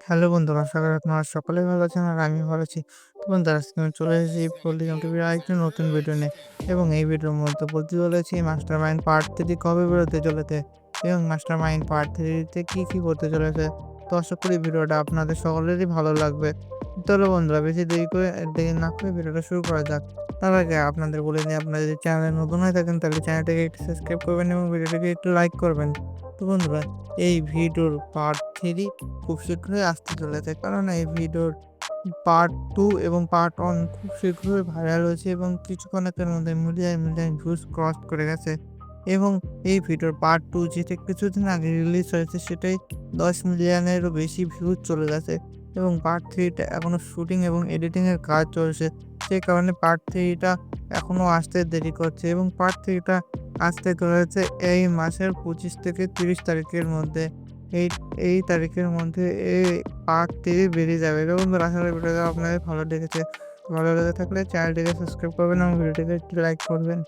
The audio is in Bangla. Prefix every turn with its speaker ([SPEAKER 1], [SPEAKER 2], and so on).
[SPEAKER 1] হ্যালো বন্ধুরা, আশা করি আপনারা সকলেই ভালো আছেন আর আমি ভালো আছি। তো বন্ধুরা, আজকে আমি চলে এসেছি পল্লিগ্রাম টিভির আরেকটি নতুন ভিডিও নিয়ে এবং এই ভিডিওর মধ্যে বলতে চলেছি মাস্টার মাইন্ড পার্ট 3 কবে বেরোতে চলেছে এবং মাস্টার মাইন্ড পার্ট 3 তে কি করতে চলেছে। তো আশা করি ভিডিওটা আপনাদের সকলেরই ভালো লাগবে। চলো বন্ধুরা, বেশি দেরি না করে ভিডিওটা শুরু করা যাক। তার আগে আপনাদের বলে নিই, আপনারা যদি চ্যানেলে নতুন হয়ে থাকেন তাহলে চ্যানেলটাকে একটু সাবস্ক্রাইব করবেন এবং ভিডিওটাকে একটু লাইক করবেন। তো বন্ধুরা, এই ভিডিওর পার্ট 3 খুব শীঘ্রই আসতে চলেছে। কারণ এই ভিডিওর পার্ট 2 এবং পার্ট 1 খুব শীঘ্রই ভাইরাল হয়েছে এবং কিছুক্ষণের মধ্যে মিলিয়ন ভিউজ ক্রস করে গেছে। এবং এই ভিডিওর পার্ট 2 যেটা কিছুদিন আগে রিলিজ হয়েছে সেটাই 10 মিলিয়নেরও বেশি ভিউজ চলে গেছে। এবং পার্ট 3 টা এখনো শুটিং এবং এডিটিং এর কাজ চলছে। সেই কারণে পার্ট 3 টা এখনো আসতে দেরি করছে এবং পার্ট 3 টা আসতে চলেছে এই মাসের 25 থেকে 30 তারিখের মধ্যে। এই এই তারিখের মধ্যে এই পার্ট 3 বেরিয়ে যাবে। তো বন্ধুরা, আশা করি ভিডিওটা আপনাদের ভালো লেগেছে। ভালো লেগে থাকলে চ্যানেলটিকে সাবস্ক্রাইব করবেন এবং ভিডিওটিকে একটু লাইক করবেন।